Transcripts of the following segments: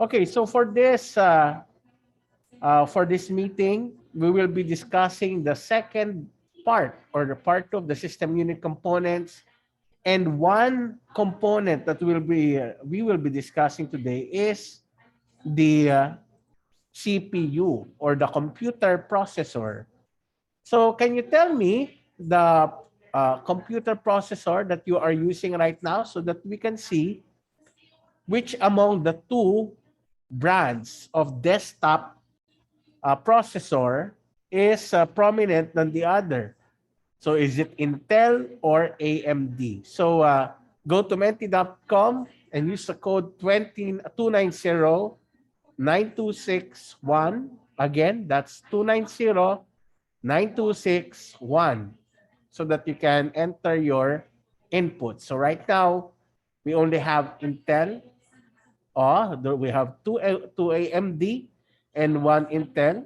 Okay, so for this meeting, we will be discussing the second part or the part of the system unit components. And one component that we will be discussing today is the CPU or the computer processor. So can you tell me the computer processor that you are using right now so that we can see which among the two brands of desktop processor is prominent than the other? So is it Intel or AMD? So go to menti.com and use the code 2909261. Again, that's 2909261 so that you can enter your input. So right now, we only have Intel. We have two AMD and one Intel.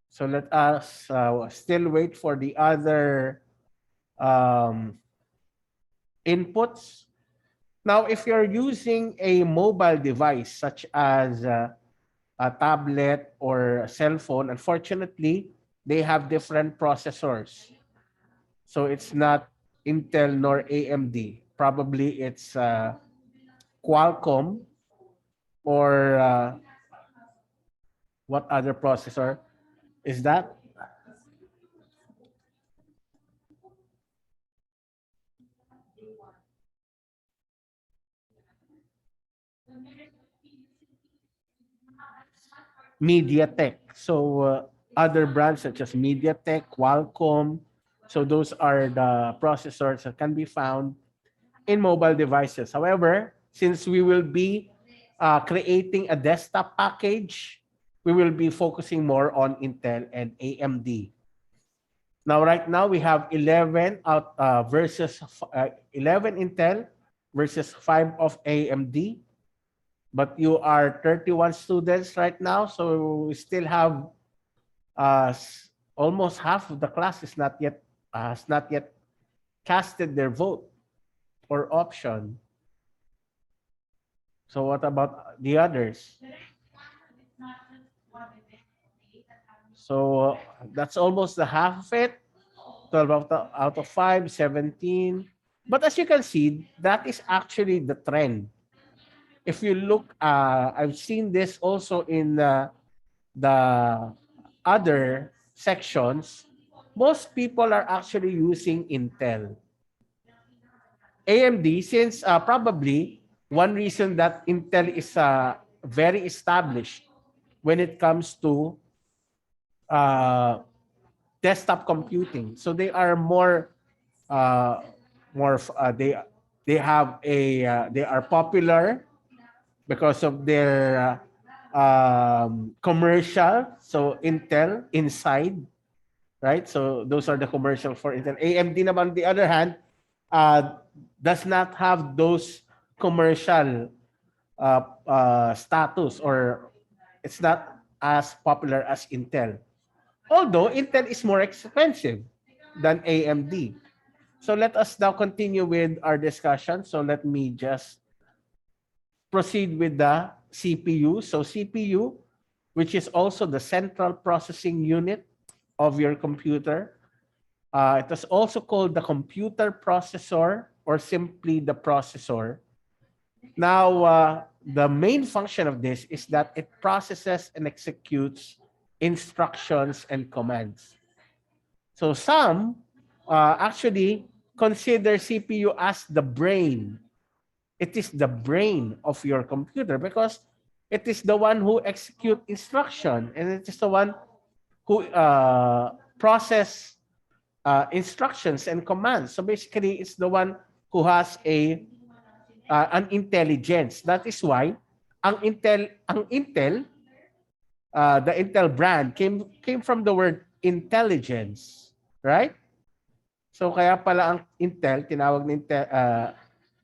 So let us still wait for the other um, inputs. Now, if you're using a mobile device such as a tablet or a cell phone, unfortunately, they have different processors. So it's not Intel nor AMD. Probably it's Qualcomm or what other processor is that? MediaTek. So other brands such as MediaTek, Qualcomm. So those are the processors that can be found in mobile devices. However, since we will be creating a desktop package, we will be focusing more on Intel and AMD. Now, right now we have 11 versus 11 Intel versus 5 of AMD. But you are 31 students right now, so we still have almost half of the class is not yet has not yet casted their vote or option. So what about the others? So that's almost the half of it. 12 out of 5, 17. But as you can see, that is actually the trend. If you look, I've seen this also in the other sections. Most people are actually using Intel. AMD, since probably one reason that Intel is very established when it comes to uh, desktop computing. So they are uh, they have they are popular because of their commercial. So Intel inside, right? So those are the commercial for Intel. AMD naman, on the other hand, does not have those commercial status, or it's not as popular as Intel. Although Intel is more expensive than AMD. So let us now continue with our discussion. So let me just proceed with the CPU. So CPU, which is also the central processing unit of your computer. It is also called the computer processor or simply the processor. Now, the main function of this is that it processes and executes instructions and commands. So some actually consider CPU as the brain. It is the brain of your computer because it is the one who execute instruction, and it is the one who process instructions and commands. So basically, it's the one who has an intelligence. That is why the Intel brand came from the word intelligence, right? So kaya pala ang Intel tinawag ni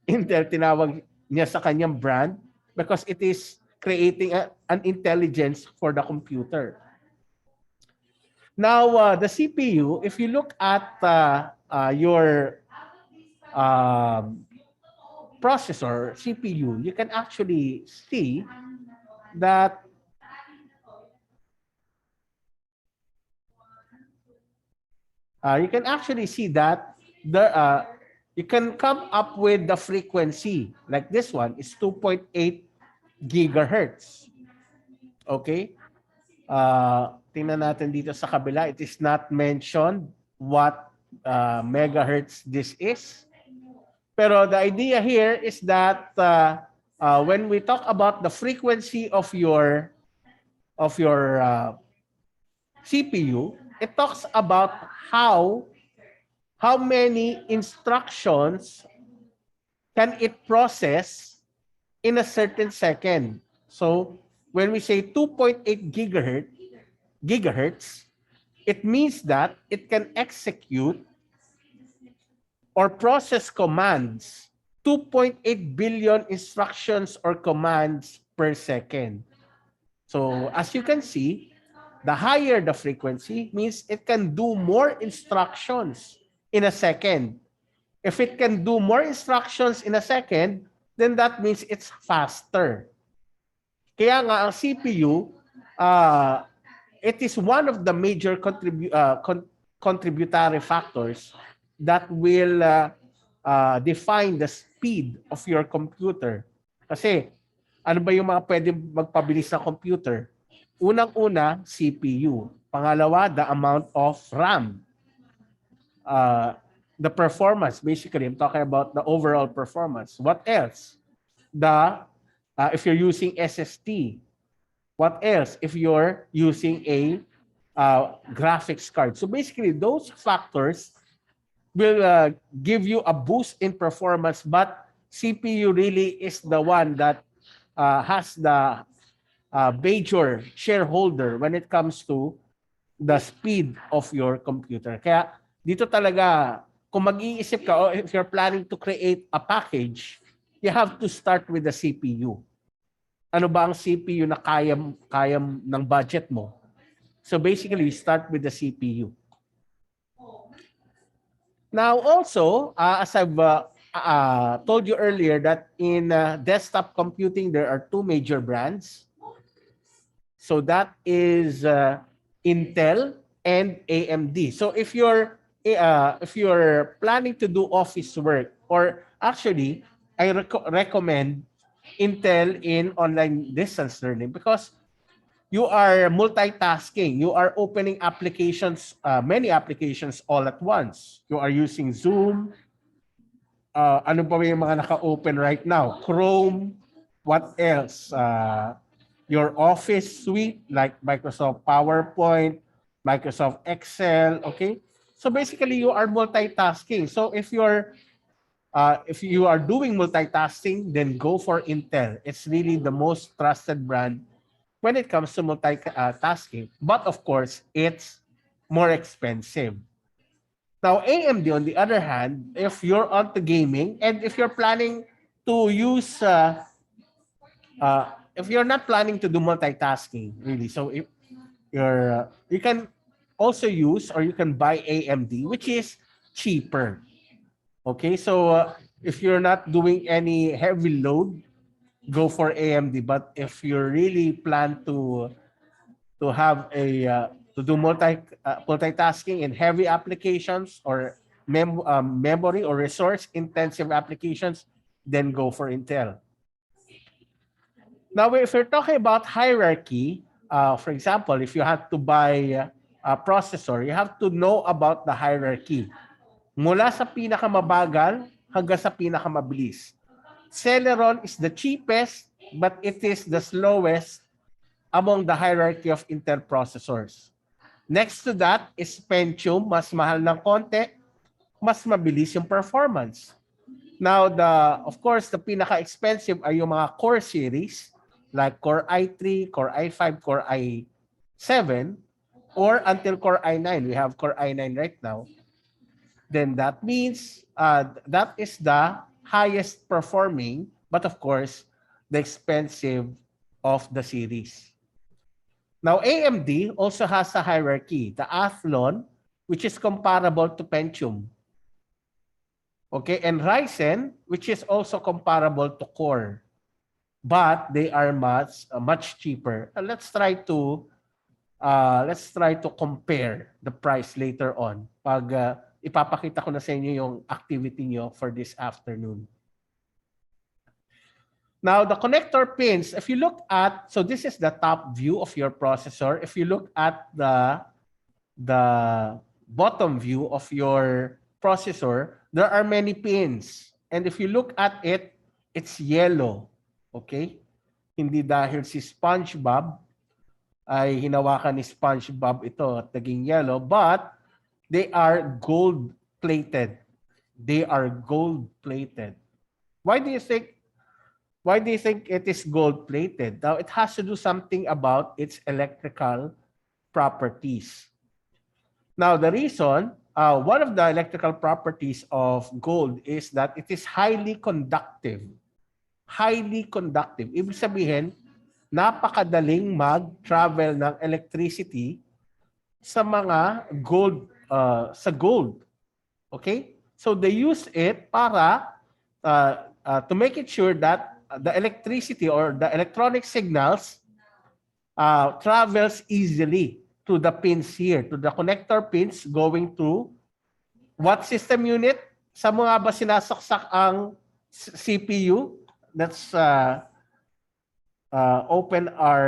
Intel tinawag niya sa kanyang brand because it is creating an intelligence for the computer. Now, the CPU, if you look at your processor, CPU, you can actually see that you can come up with the frequency. Like this one is 2.8 gigahertz. Okay? Tingnan natin dito sa kabila. It is not mentioned what megahertz this is. Pero the idea here is that when we talk about the frequency of your CPU, it talks about how many instructions can it process in a certain second. So when we say 2.8 gigahertz, it means that it can execute or process commands 2.8 billion instructions or commands per second. So as you can see, the higher the frequency means it can do more instructions in a second. If it can do more instructions in a second, then that means it's faster. Kaya nga ang CPU, it is one of the major contributory factors that will define the speed of your computer. Kasi ano ba yung mga pwedeng magpabilis ng computer? Unang-una, CPU. Pangalawa, the amount of RAM. The performance, basically, I'm talking about the overall performance. What else? If you're using SSD. What else? If you're using a graphics card. So basically, those factors will give you a boost in performance, but CPU really is the one that has the major shareholder when it comes to the speed of your computer. Kaya dito talaga, kung mag-iisip ka, or if you're planning to create a package, you have to start with the CPU. Ano ba ang CPU na kaya ng budget mo? So basically, you start with the CPU. Now also, as I've told you earlier, that in desktop computing, there are two major brands. So that is Intel and AMD. So if you're planning to do office work, or actually, I recommend Intel in online distance learning because you are multitasking. You are opening applications, many applications all at once. You are using Zoom. Ano pa yung mga naka-open right now? Chrome. What else? Your Office suite like Microsoft PowerPoint, Microsoft Excel. Okay. So basically, you are multitasking. So if you are doing multitasking, then go for Intel. It's really the most trusted brand when it comes to multitasking. But of course, it's more expensive. Now, AMD, on the other hand, if you're onto gaming and if you're planning to use, if you're not planning to do multitasking, really, so if you can also use or you can buy AMD, which is cheaper. Okay, so if you're not doing any heavy load, go for AMD. But if you really plan to have to do multitasking in heavy applications or memory or resource intensive applications, then go for Intel. Now, if you're talking about hierarchy, for example, if you have to buy a processor, you have to know about the hierarchy. Mula sa pinakamabagal hanggang sa pinakamabilis. Celeron is the cheapest, but it is the slowest among the hierarchy of Intel processors. Next to that is Pentium, mas mahal ng konti, mas mabilis yung performance. Now, of course, the pinaka-expensive ay yung mga Core series, like Core i3, Core i5, Core i7, or until Core i9. We have Core i9 right now. Then that means that is the highest performing, but of course, the expensive of the series. Now, AMD also has a hierarchy, the Athlon, which is comparable to Pentium. Okay, and Ryzen, which is also comparable to Core, but they are much cheaper. Let's try to compare the price later on. Pag ipapakita ko na sa inyo yung activity nyo for this afternoon. Now, the connector pins, if you look at, so this is the top view of your processor. If you look at the bottom view of your processor, there are many pins. And if you look at it, it's yellow. Okay? Hindi dahil si SpongeBob ay hinawakan ni SpongeBob ito at naging yellow, but they are gold-plated. They are gold-plated. Why do you think it is gold-plated? Now, it has to do something about its electrical properties. Now, the reason, one of the electrical properties of gold is that it is highly conductive. Highly conductive. Ibig sabihin, napakadaling mag-travel ng electricity sa mga gold, sa gold. Okay? So they use it para to make it sure that the electricity or the electronic signals travels easily to the pins here, to the connector pins going to what system unit? Sa mga ba sinasaksak ang CPU? Let's open our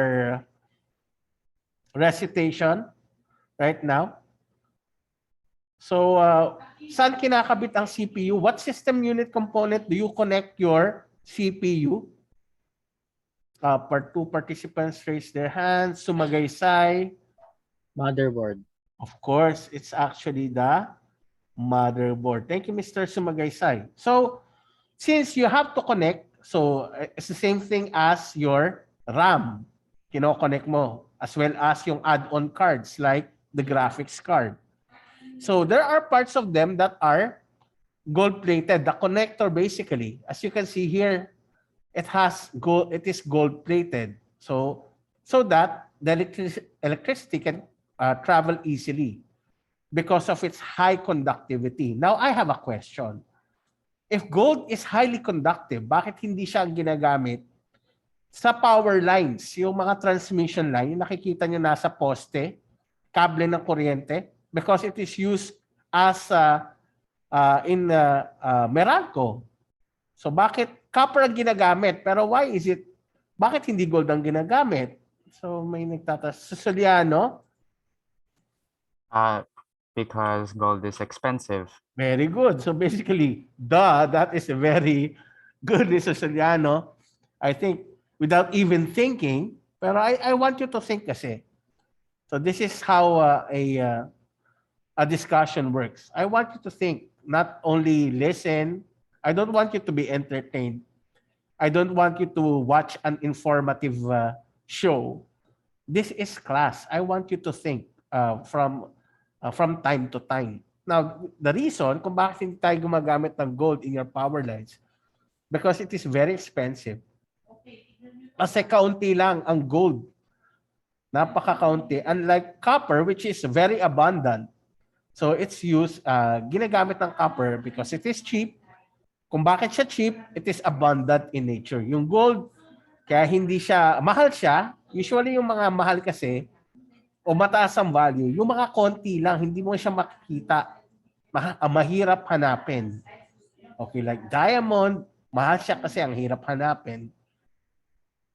recitation right now. So, saan kinakabit ang CPU? What system unit component do you connect your CPU? Part 2 participants raise their hands. Sumagaysay. Motherboard. Of course, it's actually the motherboard. Thank you, Mr. Sumagaysay. So, since you have to connect, so it's the same thing as your RAM. Kino-connect mo, as well as yung add-on cards like the graphics card. So, there are parts of them that are gold-plated. The connector, basically, as you can see here, it is gold-plated. So that the electricity can travel easily because of its high conductivity. Now, I have a question. If gold is highly conductive, bakit hindi siya ginagamit sa power lines, yung mga transmission line, yung nakikita nyo nasa poste, kable ng kuryente, because it is used as in Meralco. So bakit copper ang ginagamit? Pero bakit hindi gold ang ginagamit? So may nagtatas. Susoliano? Because gold is expensive. Very good. So basically, that is a very good ni Susoliano. I think without even thinking, pero I want you to think kasi. So this is how a discussion works. I want you to think, not only listen. I don't want you to be entertained. I don't want you to watch an informative show. This is class. I want you to think from time to time. Now, the reason kung bakit hindi tayo gumagamit ng gold in your power lines, because it is very expensive. Kasi kaunti lang ang gold. Napaka-kaunti. Unlike copper, which is very abundant. So it's used, ginagamit ng copper because it is cheap. Kung bakit siya cheap, it is abundant in nature. Yung gold, kaya hindi siya, mahal siya. Usually yung mga mahal kasi, o mataas ang value, yung mga konti lang, hindi mo siya makikita. Mahirap hanapin. Okay, like diamond, mahal siya kasi ang hirap hanapin.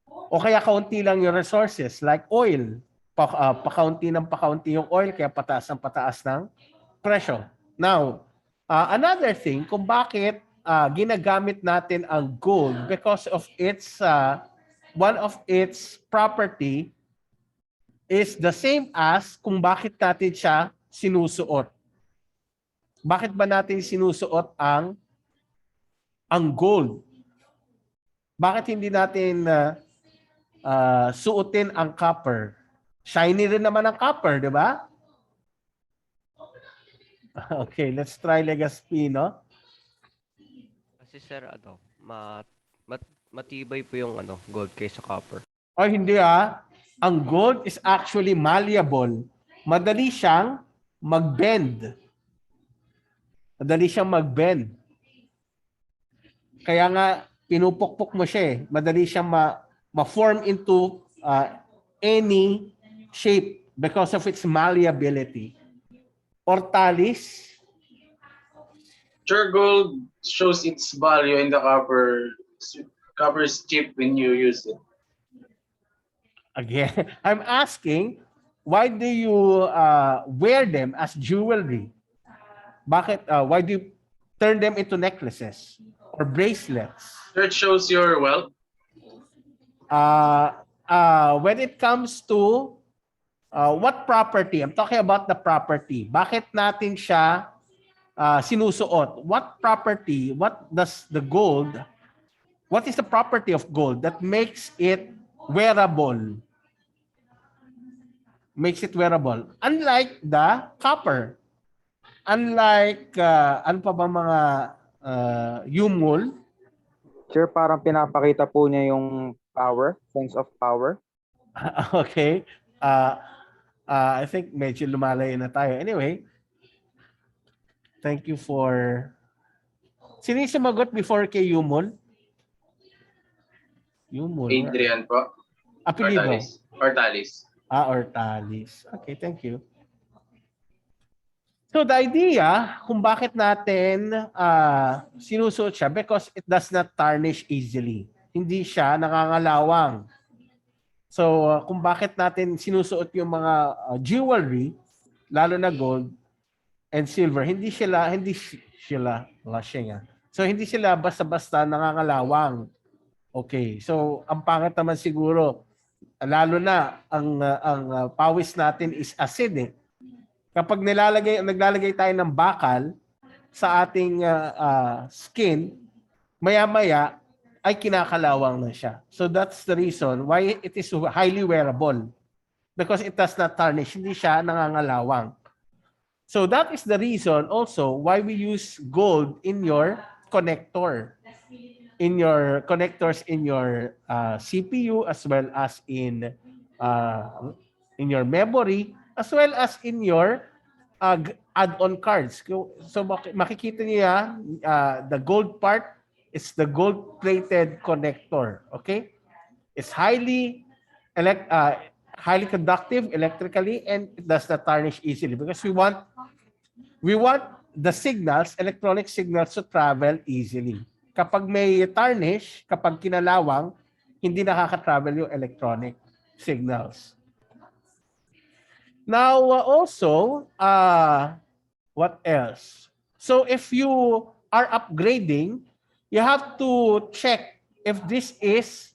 O kaya kaunti lang yung resources, like oil. Pakaunti ng pakaunti yung oil, kaya pataas ng presyo. Now, another thing, kung bakit ginagamit natin ang gold, because of its one of its property is the same as kung bakit natin siya sinusuot. Bakit ba natin sinusuot ang gold? Bakit hindi natin suotin ang copper? Shiny rin naman ang copper, di ba? Okay, let's try Legazpi, no? Kasi sir, matibay po yung gold kaysa copper. Ay, hindi Ang gold is actually malleable. Madali siyang mag-bend. Kaya nga, pinupukpok mo siya eh. Madali siyang ma-form into any shape because of its malleability. Ortalis, Pure gold shows its value in the copper's cheap when you use it. again, I'm asking, why do you wear them as jewelry? Bakit, why do you turn them into necklaces or bracelets? Sir, it shows your wealth. When it comes to what property, I'm talking about the property. Bakit natin siya sinusuot? What property, what does the gold, what is the property of gold that makes it wearable? Makes it wearable. Unlike the copper. Unlike, ano pa ba mga yumul? Sir, parang pinapakita po niya yung power, sense of power. Okay. I think medyo lumalayo na tayo. Anyway, thank you for... Sino yung sumagot before kay Yumul? Yumul. Adrian po. Apelido? Ortalis. Ortalis. Okay, thank you. So the idea kung bakit natin sinusuot siya, because it does not tarnish easily. Hindi siya nangangalawang. So kung bakit natin sinusuot yung mga jewelry, lalo na gold and silver, hindi sila So hindi sila basta-basta nangangalawang. Okay. So ang pangit naman siguro, lalo na ang pawis natin is acid eh. Kapag naglalagay tayo ng bakal sa ating skin, maya-maya ay kinakalawang na siya. So that's the reason why it is highly wearable. Because it does not tarnish. Hindi siya nangangalawang. So that is the reason also why we use gold in your connector. In your connectors in your CPU as well as in your memory as well as in your add-on cards. So makikita niya the gold part is the gold-plated connector. Okay? It's highly conductive electrically and it does not tarnish easily because we want the signals, electronic signals to travel easily. Kapag may tarnish, kapag kinalawang, hindi nakaka-travel yung electronic signals. Now, also, what else? So, if you are upgrading, you have to check if this is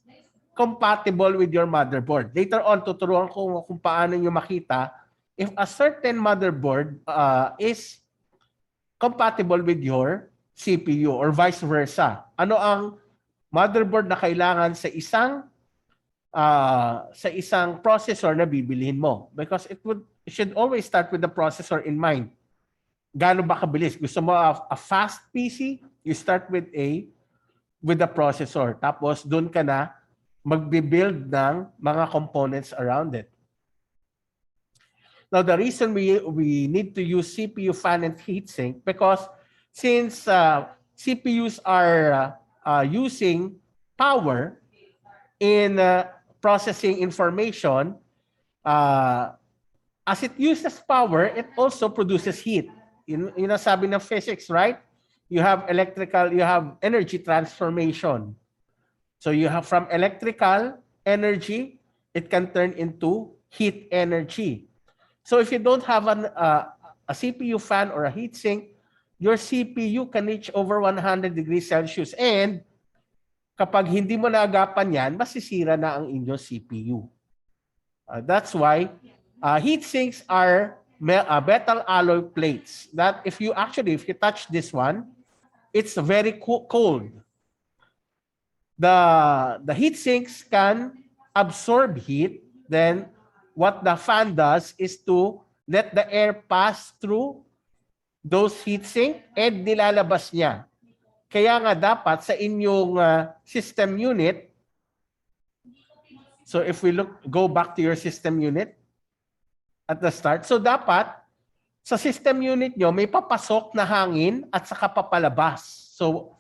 compatible with your motherboard. Later on, tuturuan ko kung paano nyo makita if a certain motherboard is compatible with your CPU or vice versa. Ano ang motherboard na kailangan sa isang processor na bibilhin mo? Because it should always start with the processor in mind. Gaano ba kabilis? Gusto mo a fast PC? You start with the processor. Tapos doon ka na magbi-build ng mga components around it. Now, the reason we need to use CPU fan and heatsink because since CPUs are using power in processing information, as it uses power, it also produces heat. Yun ang sabi ng physics, right? You have energy transformation. So you have from electrical energy, it can turn into heat energy. So if you don't have a CPU fan or a heatsink, your CPU can reach over 100 degrees Celsius. And kapag hindi mo naagapan yan, masisira na ang inyong CPU. That's why heatsinks are metal alloy plates. That if you touch this one, it's very cold. The heat sinks can absorb heat. Then what the fan does is to let the air pass through those heat sink and nilalabas niya. Kaya nga dapat sa inyong system unit, so if we go back to your system unit at the start, so dapat sa system unit nyo may papasok na hangin at saka papalabas. So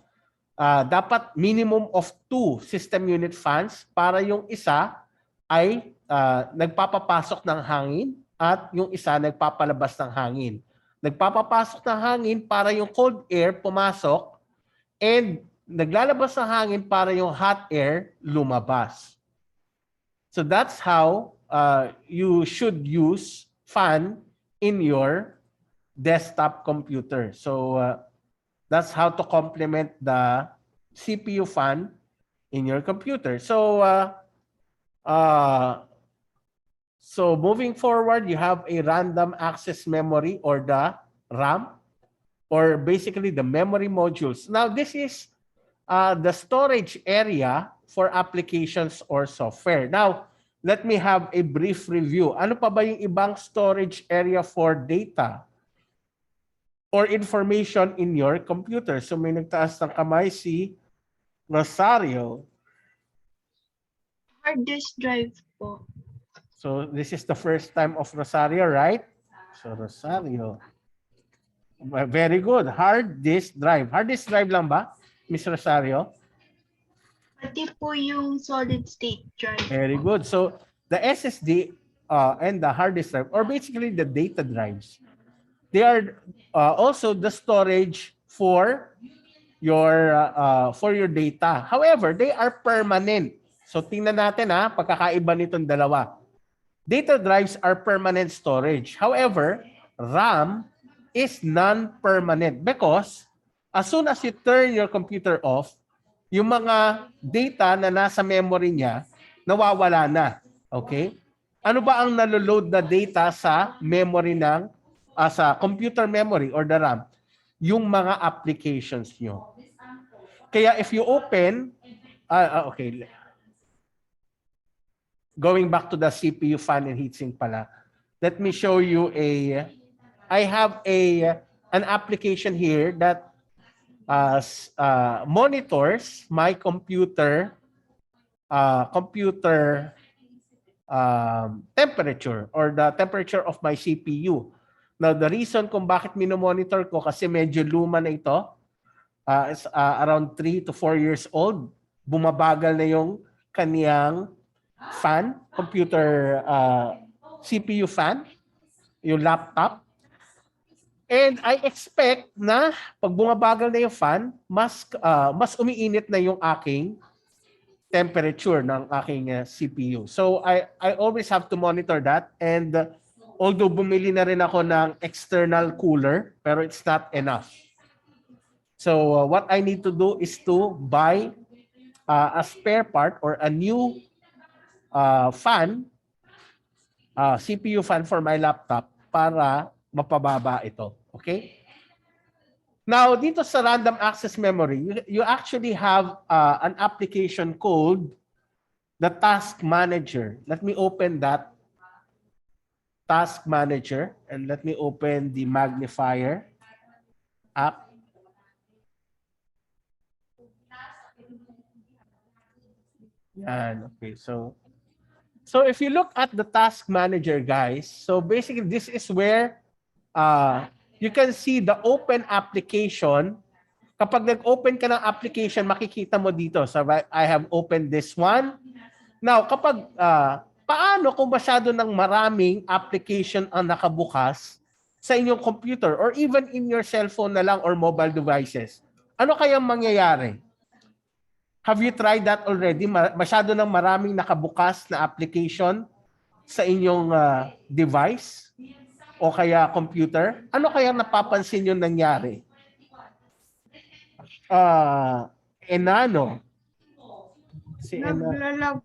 dapat minimum of 2 system unit fans para yung isa ay nagpapapasok ng hangin at yung isa nagpapalabas ng hangin. Nagpapapasok ng hangin para yung cold air pumasok and naglalabas ng hangin para yung hot air lumabas. So that's how you should use fan in your desktop computer. So that's how to complement the CPU fan in your computer. So moving forward, you have a random access memory or the RAM, or basically the memory modules. Now, this is the storage area for applications or software. Now, let me have a brief review. Ano pa ba yung ibang storage area for data or information in your computer? So may nagtaas ng kamay si Rosario. Hard disk drive po. So this is the first time of Rosario, right? So Rosario. Very good. Hard disk drive. Hard disk drive lang ba, Miss Rosario? Pati po yung solid state drive. Very good. So the SSD and the hard disk drive, or basically the data drives, they are also the storage for your data. However, they are permanent. So tingnan natin pagkakaiba nitong dalawa. Data drives are permanent storage. However, RAM is non-permanent because as soon as you turn your computer off, yung mga data na nasa memory niya, nawawala na. Okay? Ano ba ang naloload na data sa memory sa computer memory or the RAM? Yung mga applications nyo. Kaya if you open, okay. Going back to the CPU fan and heatsink pala, let me show you I have an application here that monitors my computer temperature or the temperature of my CPU. Now, the reason kung bakit minomonitor ko kasi medyo luma na ito, it's around 3 to 4 years old, bumabagal na yung kaniyang fan, computer CPU fan, yung laptop. And I expect na pag bumabagal na yung fan, mas umiinit na yung aking temperature ng aking CPU. So I always have to monitor that, and although bumili na rin ako ng external cooler, pero it's not enough. So what I need to do is to buy a spare part or a new fan, CPU fan for my laptop para mapababa ito. Okay? Now, dito sa random access memory, you actually have an application called the Task Manager. Let me open that Task Manager and let me open the magnifier app. Yan, okay. So if you look at the Task Manager, guys, so basically this is where you can see the open application. Kapag nag-open ka ng application, makikita mo dito. So I have opened this one. Now, kapag paano kung masyado ng maraming application ang nakabukas sa inyong computer or even in your cellphone na lang or mobile devices? Ano kayang mangyayari? Have you tried that already? Masyado ng maraming nakabukas na application sa inyong device o kaya computer? Ano kaya napapansin nyo nangyari? Enano. Si Enano. Naglalag.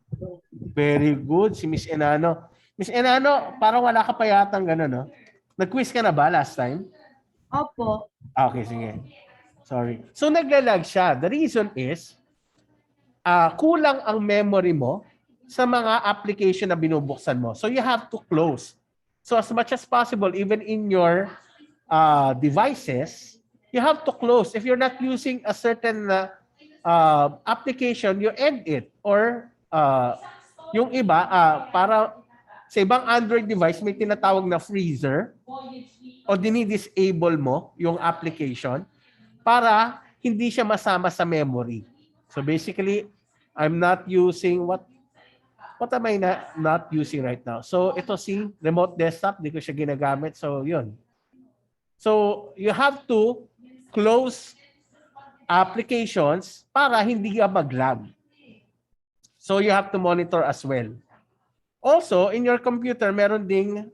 Very good. Si Miss Enano. Miss Enano, parang wala ka pa yatang gano'n, no? Nag-quiz ka na ba last time? Opo. Okay, sige. Sorry. So, naglalag siya. The reason is, kulang ang memory mo sa mga application na binubuksan mo. So, you have to close. So, as much as possible, even in your devices, you have to close. If you're not using a certain application, you end it. Or yung iba, para sa ibang Android device, may tinatawag na freezer o dinidisable mo yung application para hindi siya masama sa memory. So basically, I'm not using what am I not using right now? So ito si remote desktop, di ko siya ginagamit. So yun. So you have to close applications para hindi ka mag-lag. So you have to monitor as well. Also, in your computer, meron ding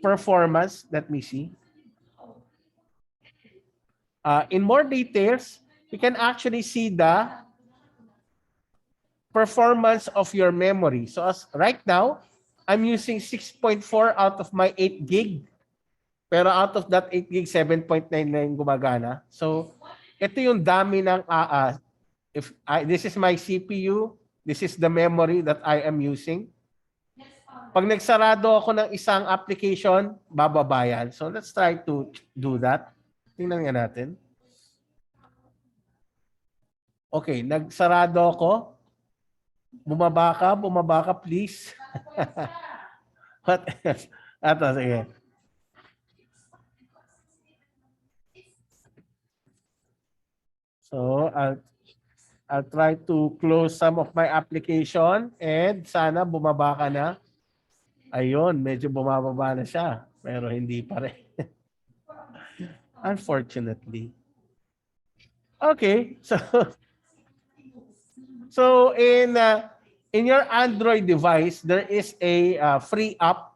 performance. Let me see. In more details, you can actually see the performance of your memory. So as right now, I'm using 6.4 out of my 8 gig. Pero out of that 8 gig, 7.9 na yung gumagana. So ito yung dami ng this is my CPU, this is the memory that I am using. Pag nagsarado ako ng isang application, bababa yan. So let's try to do that. Tingnan nga natin. Okay, nagsarado ako. Bumaba ka please. What else? Ato, sige. So, I'll try to close some of my application and sana bumaba ka na. Ayun, medyo bumababa na siya. Pero hindi pa rin. Unfortunately. Okay, so in your Android device, there is a free up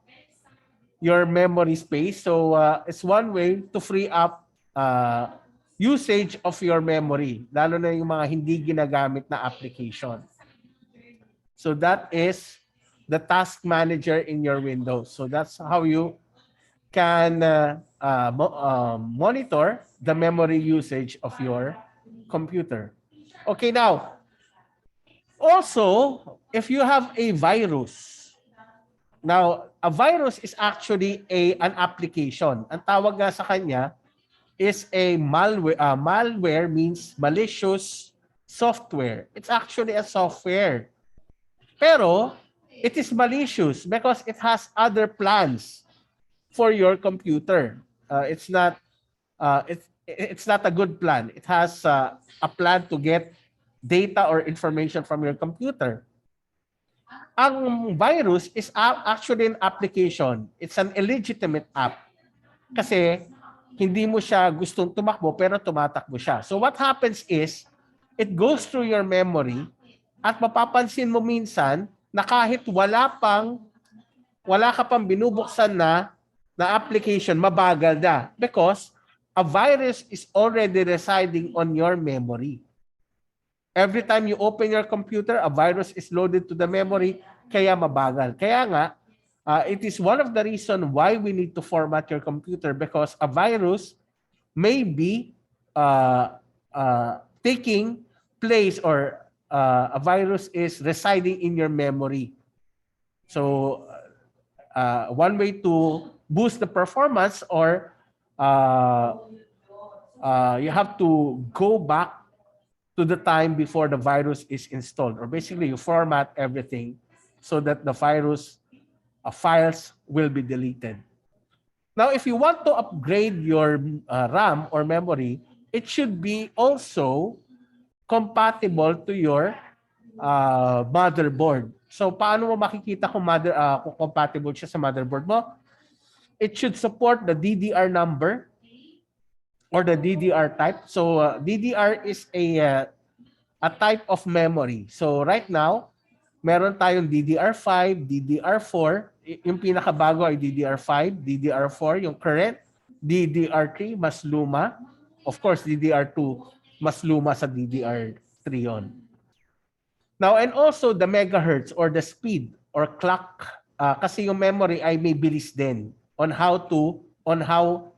your memory space. So it's one way to free up usage of your memory, lalo na yung mga hindi ginagamit na application. So that is the task manager in your Windows. So that's how you can monitor the memory usage of your computer. Okay, now, also, if you have a virus, now, a virus is actually an application. Ang tawag nga sa kanya is a malware. Malware means malicious software. It's actually a software. Pero, it is malicious because it has other plans for your computer. It's not a good plan. It has a plan to get data or information from your computer. Ang virus is actually an application. It's an illegitimate app. Kasi hindi mo siya gustong tumakbo pero tumatakbo siya. So what happens is, it goes through your memory at mapapansin mo minsan na kahit wala ka pang binubuksan na application, mabagal na. Because a virus is already residing on your memory. Every time you open your computer, a virus is loaded to the memory, kaya mabagal. Kaya nga, it is one of the reasons why we need to format your computer because a virus may be taking place or a virus is residing in your memory. So, one way to boost the performance or you have to go back to the time before the virus is installed, or basically you format everything so that the virus files will be deleted. Now, if you want to upgrade your RAM or memory, it should be also compatible to your motherboard. So, paano mo makikita kung compatible siya sa motherboard mo? It should support the DDR number or the DDR type. So DDR is a type of memory. So right now, meron tayong DDR5, DDR4. Yung pinakabago ay DDR5, DDR4, yung current. DDR3, mas luma. Of course, DDR2, mas luma sa DDR3 yon. Now, and also the megahertz or the speed or clock. Kasi yung memory ay may bilis din on how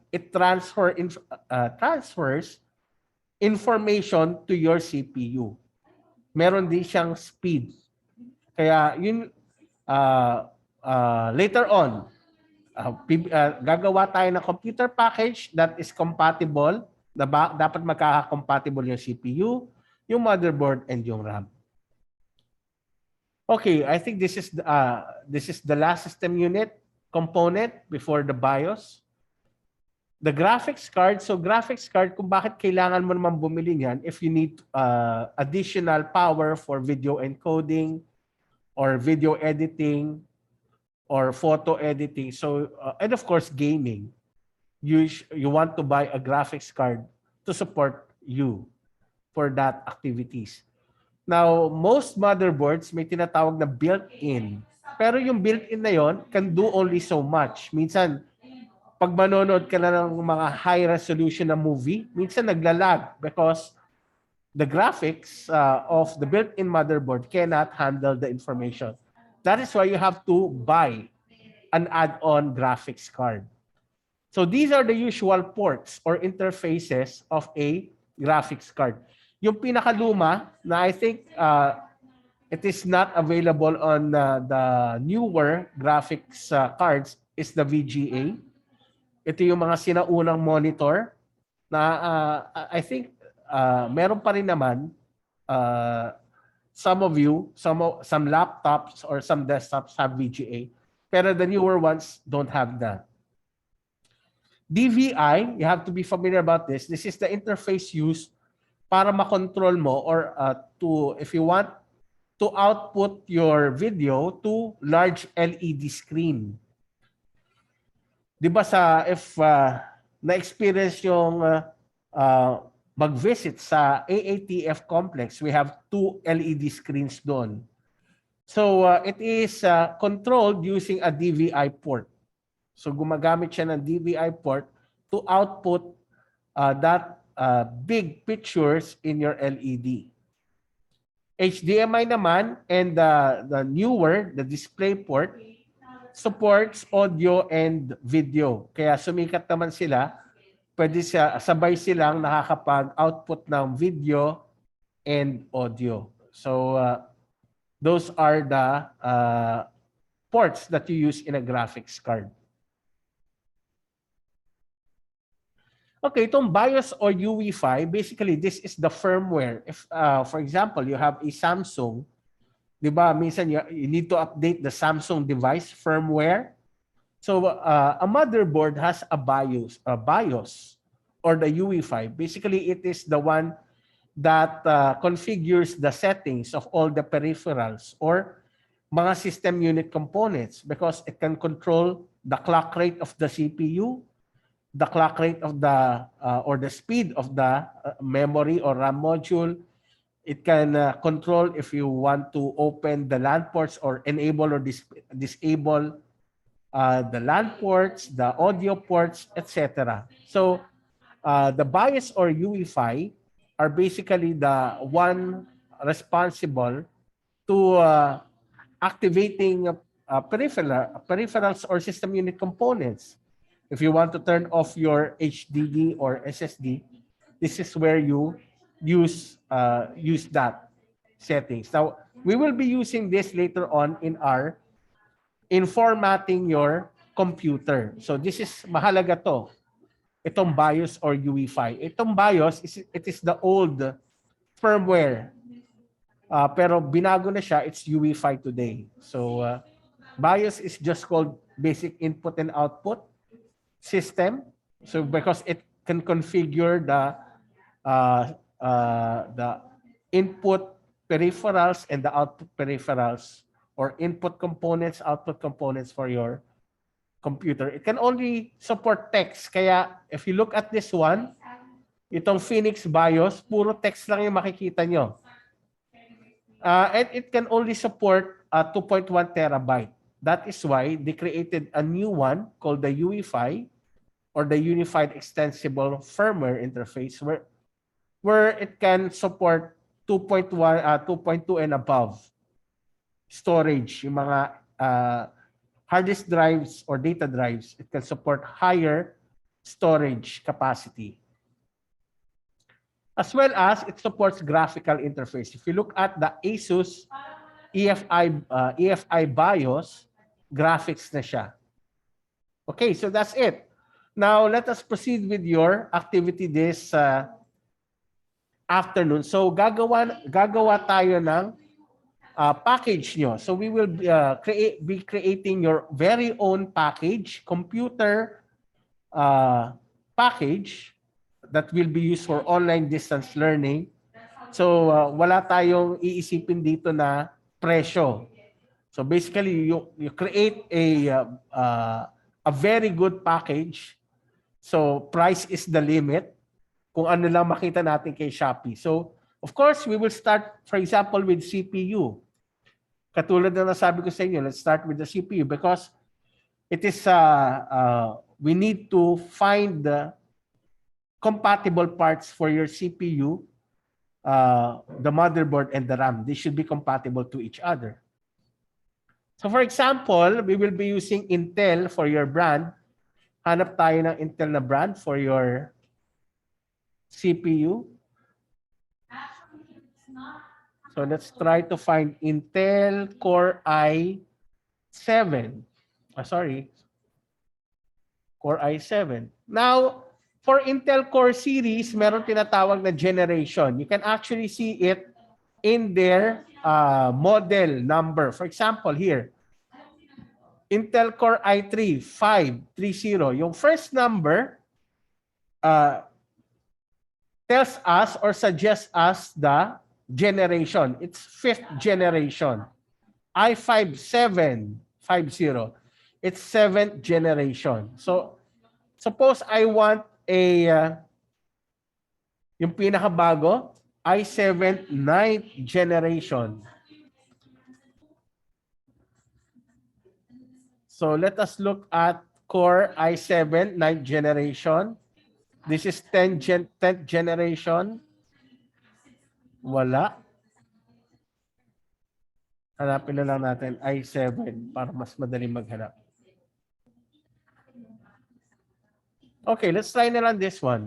it transfers information to your CPU. Meron din siyang speed. Kaya yun, later on, gagawa tayo ng computer package that is compatible. Dapat magkaka-compatible yung CPU, yung motherboard, and yung RAM. Okay, I think this is the last system unit component before the BIOS. The graphics card, so graphics card, kung bakit kailangan mo naman bumili niyan if you need additional power for video encoding or video editing or photo editing. So, and of course, gaming. You want to buy a graphics card to support you for that activities. Now, most motherboards may tinatawag na built-in. Pero yung built-in na yon can do only so much. Minsan, pag manonood ka na ng mga high resolution na movie, minsan naglalag because the graphics of the built-in motherboard cannot handle the information. That is why you have to buy an add-on graphics card. So these are the usual ports or interfaces of a graphics card. Yung pinakaluma na I think it is not available on the newer graphics cards is the VGA. Ito yung mga sinaunang monitor na I think meron pa rin naman some of you, some laptops or some desktops have VGA, pero the newer ones don't have that. DVI, you have to be familiar about this. This is the interface used para makontrol mo or if you want to output your video to large LED screen. Di ba if na-experience yung mag-visit sa AATF complex, we have 2 LED screens doon. So it is controlled using a DVI port. So gumagamit siya ng DVI port to output that big pictures in your LED. HDMI naman and the newer, the display port, supports audio and video. Kaya sumikat naman sila, pwede sabay silang nakakapag-output ng video and audio. So those are the ports that you use in a graphics card. Okay, itong BIOS or UEFI, basically this is the firmware. If, for example, you have a Samsung, di ba, minsan you need to update the Samsung device firmware. So a motherboard has a BIOS or the UEFI. Basically, it is the one that configures the settings of all the peripherals or mga system unit components because it can control the clock rate of the CPU, the clock rate of the or the speed of the memory or RAM module. It can control if you want to open the LAN ports or enable or disable the LAN ports, the audio ports, etc. So the BIOS or UEFI are basically the one responsible to activating peripherals or system unit components. If you want to turn off your HDD or SSD, this is where you use that settings. Now, we will be using this later on in formatting your computer. So this is mahalaga to. Itong BIOS or UEFI. Itong BIOS, it is the old firmware. Pero binago na siya, it's UEFI today. So BIOS is just called basic input and output system. So because it can configure the input peripherals and the output peripherals or input components, output components for your computer. It can only support text. Kaya if you look at this one, itong Phoenix BIOS, puro text lang yung makikita nyo. And it can only support 2.1 terabyte. That is why they created a new one called the UEFI or the Unified Extensible Firmware Interface where it can support 2.1, 2.2 and above storage. Yung mga hard disk drives or data drives, it can support higher storage capacity. As well as it supports graphical interface. If you look at the Asus EFI BIOS, graphics na siya. Okay, so that's it. Now, let us proceed with your activity this afternoon. So, gagawa tayo ng package nyo. So, we will be creating your very own package, computer package that will be used for online distance learning. So wala tayong iisipin dito na presyo. So basically, you create a very good package. So price is the limit kung ano lang makita natin kay Shopee. So of course, we will start, for example, with CPU. Katulad na nasabi ko sa inyo, let's start with the CPU because it is we need to find the compatible parts for your CPU, the motherboard and the RAM. They should be compatible to each other. So for example, we will be using Intel for your brand. Hanap tayo ng Intel na brand for your CPU. So let's try to find Intel Core i7. Core i7. Now, for Intel Core series, meron tinatawag na generation. You can actually see it in their model number. For example, here, Intel Core i3 530. Yung first number tells us or suggests us the generation. It's 5th generation. i5 750. It's 7th generation. So suppose I want yung pinakabago, i7 9th generation. So let us look at Core i7 9th generation. This is 10th generation. Wala. Hanapin na lang natin i7 para mas madali maghanap. Okay, let's try na lang this one.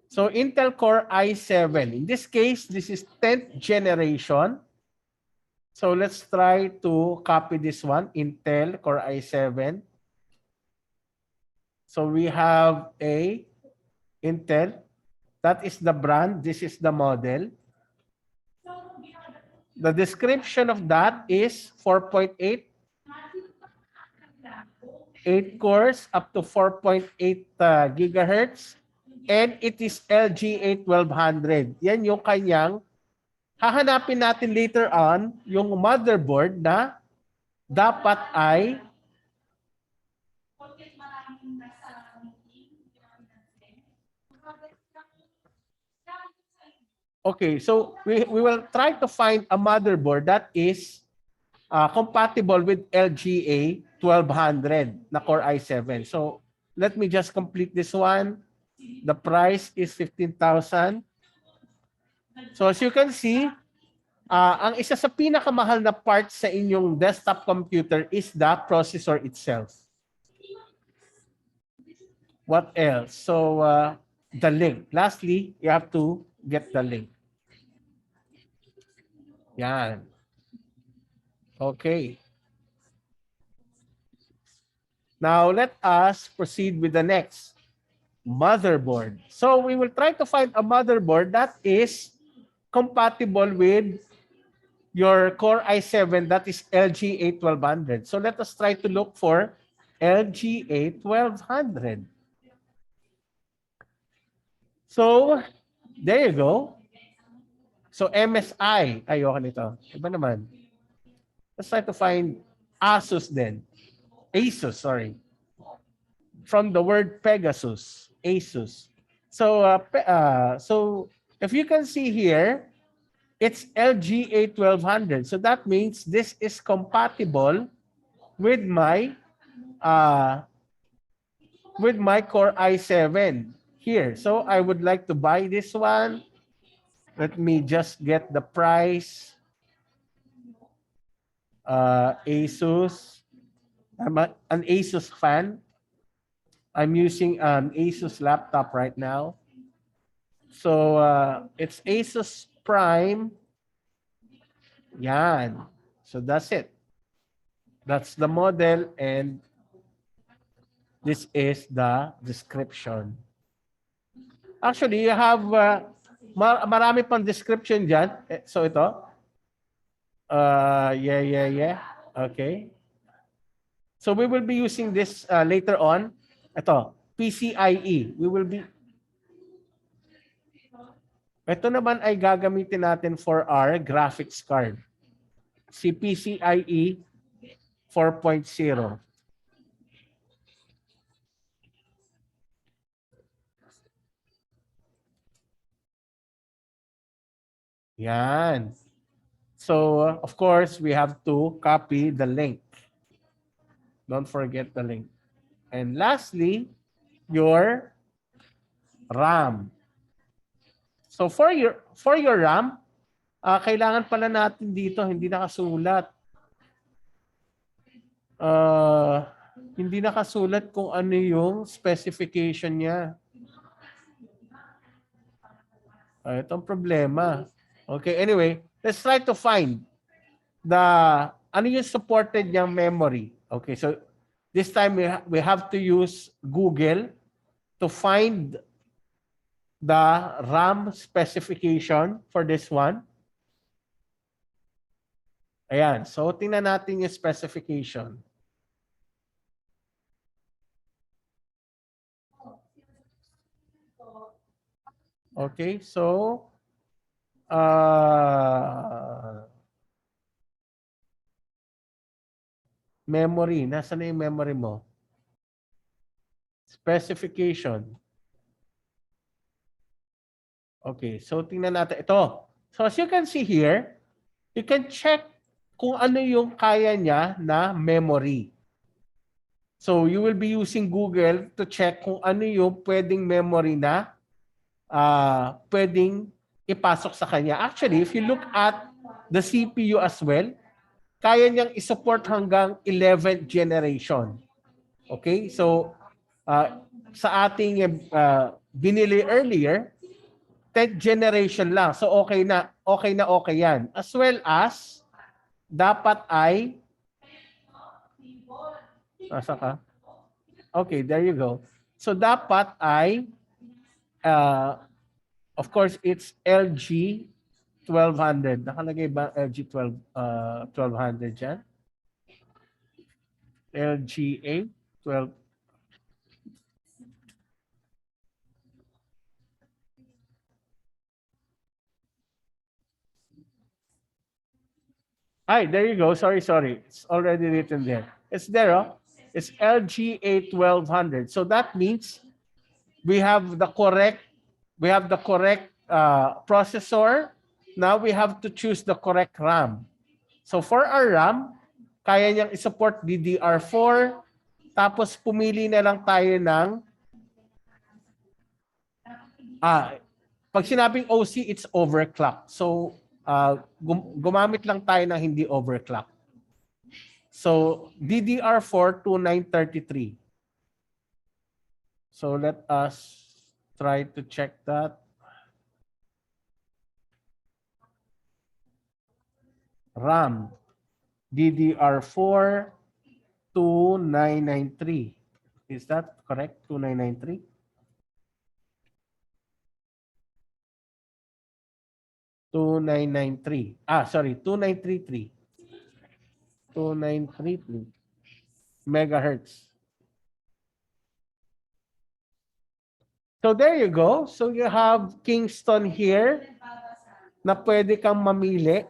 So Intel Core i7. In this case, this is 10th generation. So let's try to copy this one, Intel Core i7. So we have a Intel. That is the brand. This is the model. The description of that is 4.8. 8 cores up to 4.8 gigahertz. And it is LGA 1200. Yan yung kanyang hahanapin natin later on yung motherboard na dapat ay okay, so we will try to find a motherboard that is compatible with LGA 1200 na Core i7. So let me just complete this one. The price is 15,000. So as you can see, ang isa sa pinakamahal na part sa inyong desktop computer is the processor itself. What else? So the link. Lastly, you have to get the link. Yan. Okay. Now let us proceed with the next motherboard. So we will try to find a motherboard that is compatible with your Core i7 that is LGA 1200. So let us try to look for LGA 1200. So there you go. So MSI, ayoko nito. Iba naman. Let's try to find Asus then. Asus, sorry. From the word Pegasus, Asus. So so if you can see here, it's LGA 1200. So that means this is compatible with my Core i7 here. So I would like to buy this one. Let me just get the price. Asus. I'm an Asus fan. I'm using an Asus laptop right now. So it's Asus Prime. Yan. So that's it. That's the model and this is the description. Actually, you have marami pang description dyan. So ito. Yeah. Okay. So we will be using this later on. Ito. PCIe. Ito naman ay gagamitin natin for our graphics card. Si PCIe 4.0. Yan. So, of course, we have to copy the link. Don't forget the link. And lastly, your RAM. So for your RAM, kailangan pala natin dito, hindi nakasulat. Hindi nakasulat kung ano yung specification niya. Itong problema. Okay, anyway, let's try to find ano yung supported niyang memory. Okay, so this time we have to use Google to find the RAM specification for this one. Ayan, so tingnan natin yung specification. Okay, so memory, nasaan na yung memory mo? Specification. Okay, so tingnan natin ito. So as you can see here, you can check kung ano yung kaya niya na memory. So you will be using Google to check kung ano yung pwedeng memory na pwedeng ipasok sa kanya. Actually, if you look at the CPU as well, kaya niyang isupport hanggang 11th generation. Okay? So sa ating binili earlier, 10th generation lang. So okay yan. As well as dapat ay nasa ka? Okay, there you go. So dapat ay of course it's LG 1200. Nakalagay ba LG 1200 dyan? LGA 12. Ay, there you go. Sorry. It's already written there. It's there, oh. It's LGA 1200. So that means we have the correct processor. Now we have to choose the correct RAM. So for our RAM, kaya niyang i-support DDR4. Tapos pumili na lang tayo ng pag sinabing OC, it's overclock. So gumamit lang tayo ng hindi overclock. So DDR4 2933. So let us try to check that. RAM DDR4 2993. Is that correct? 2993? Sorry, 2933. 2933 megahertz. So there you go. So you have Kingston here na pwede kang mamili.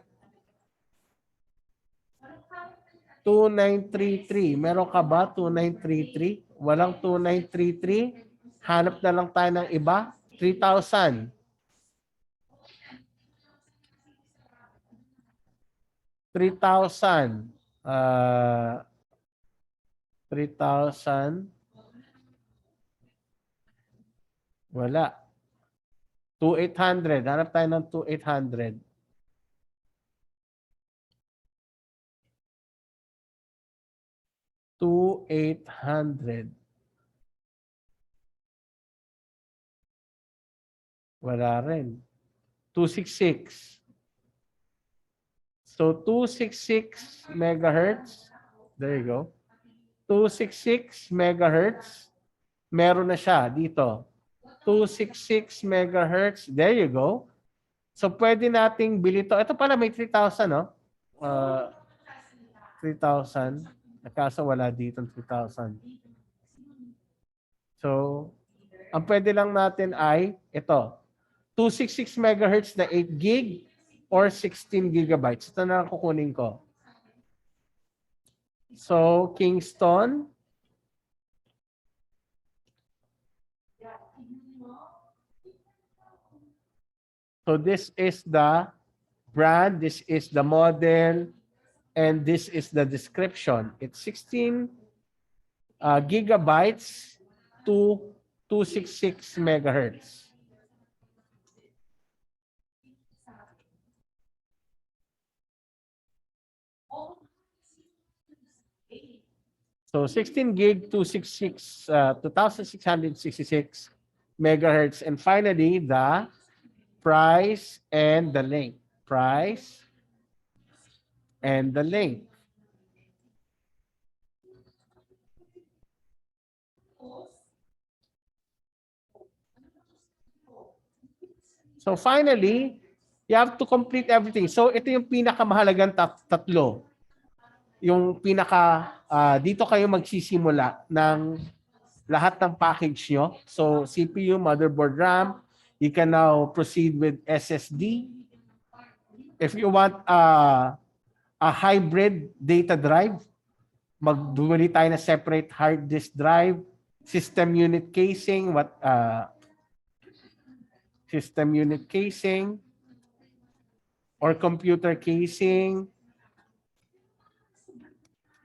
2933. Meron ka ba 2933? Walang 2933. Hanap na lang tayo ng iba. 3,000. 3,000. 3,000. Wala. 2,800. Hanap tayo ng 2,800. 2,800. Wala rin. 266. So 266 megahertz. There you go. 266 megahertz. Meron na siya dito. 266 megahertz. There you go. So pwede nating bili ito. Ito pala may 3,000, no? 3,000. Kaso wala dito 3,000. So, ang pwede lang natin ay ito. 266 megahertz na 8 gig or 16 gigabytes. Ito na lang kukunin ko. So, Kingston. So, this is the brand, this is the model, and this is the description. It's 16 gigabytes to 266 megahertz. So 16 gig, 266, 2666 megahertz. And finally, the price and the link. Price and the link. So finally, you have to complete everything. So ito yung pinakamahalagang tatlo. Yung dito kayo magsisimula ng lahat ng package nyo. So CPU, motherboard, RAM. You can now proceed with SSD. If you want a hybrid data drive, magbumili tayo na separate hard disk drive, system unit casing, system unit casing, or computer casing.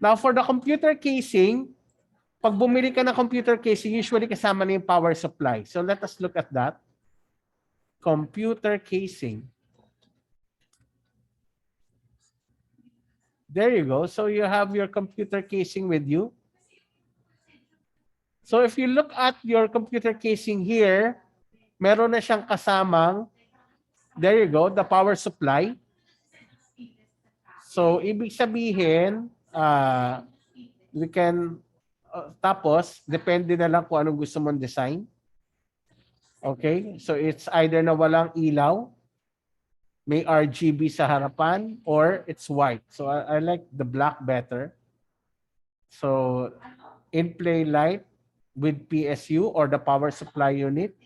Now, for the computer casing, pag bumili ka ng computer casing, usually kasama na yung power supply. So let us look at that. Computer casing. There you go. So you have your computer casing with you. So if you look at your computer casing here, meron na siyang kasamang, there you go, the power supply. So ibig sabihin, we can, tapos, depende na lang kung anong gusto mong design. Okay, so it's either na walang ilaw, may RGB sa harapan, or it's white. So I like the black better. So in-play light with PSU or the power supply unit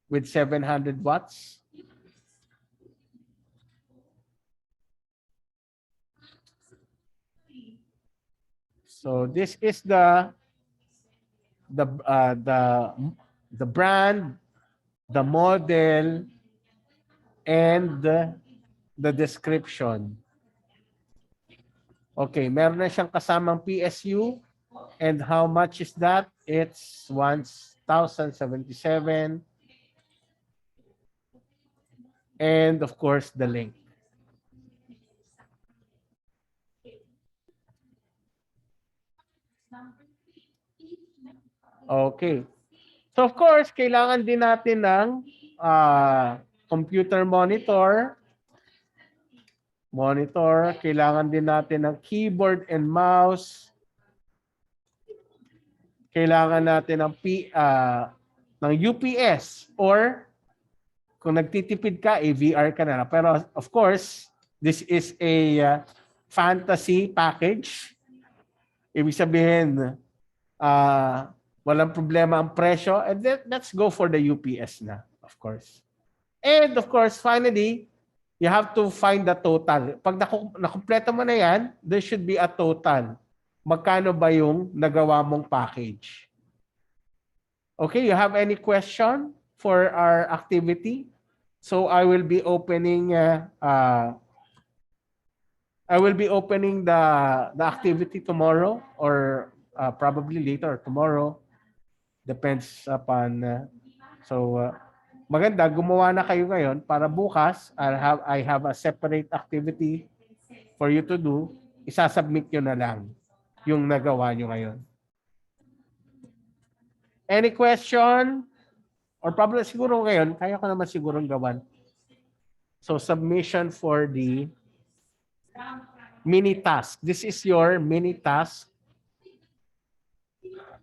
with 700 watts. So this is the brand, the model, and the description. Okay, meron na siyang kasamang PSU. And how much is that? It's 1,077. And of course, the link. Okay. So of course, kailangan din natin ng computer monitor. Kailangan din natin ng keyboard and mouse. Kailangan natin ng UPS or kung nagtitipid ka, VR ka na. Pero of course, this is a fantasy package. Ibig sabihin, walang problema ang presyo. And then, let's go for the UPS na, of course. And of course, finally, you have to find the total. Pag nakumpleto mo na yan, there should be a total. Magkano ba yung nagawa mong package? Okay, you have any question for our activity? So I will be opening the activity tomorrow or probably later tomorrow. Depends upon maganda gumawa na kayo ngayon para bukas I have a separate activity for you to do. Isasubmit nyo na lang yung nagawa nyo ngayon. Any question? Or probably siguro ngayon, kaya ko naman sigurong gawan. So submission for the mini task. This is your mini task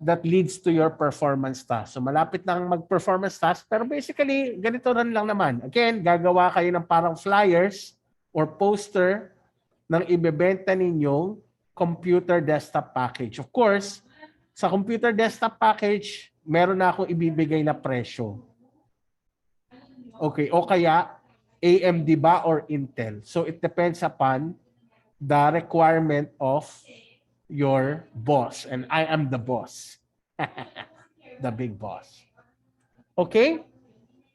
that leads to your performance task. So malapit nang mag-performance task, pero basically, ganito rin lang naman. Again, gagawa kayo ng parang flyers or poster ng ibebenta ninyong computer desktop package. Of course, Sa computer desktop package, meron na akong ibibigay na presyo. Okay, o kaya AMD ba or Intel. So it depends upon the requirement of your boss. And I am the boss. The big boss. Okay?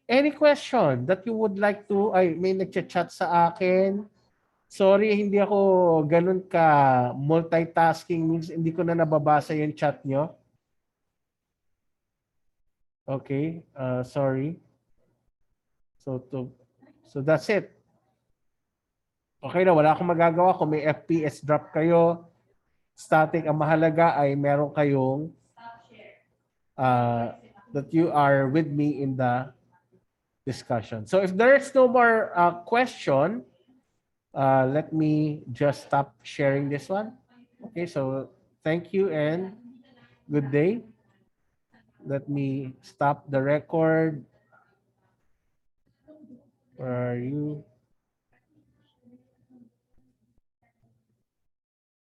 Any question that you would like to, ay, may nagchat-chat sa akin. Sorry, hindi ako ganun ka multitasking. Means hindi ko na nababasa yung chat nyo. Okay, sorry. So that's it. Okay na, wala akong magagawa. Kung may FPS drop kayo, static, ang mahalaga ay meron kayong that you are with me in the discussion. So if there's no more question, let me just stop sharing this one. Okay, so thank you and good day. Let me stop the record. Where are you?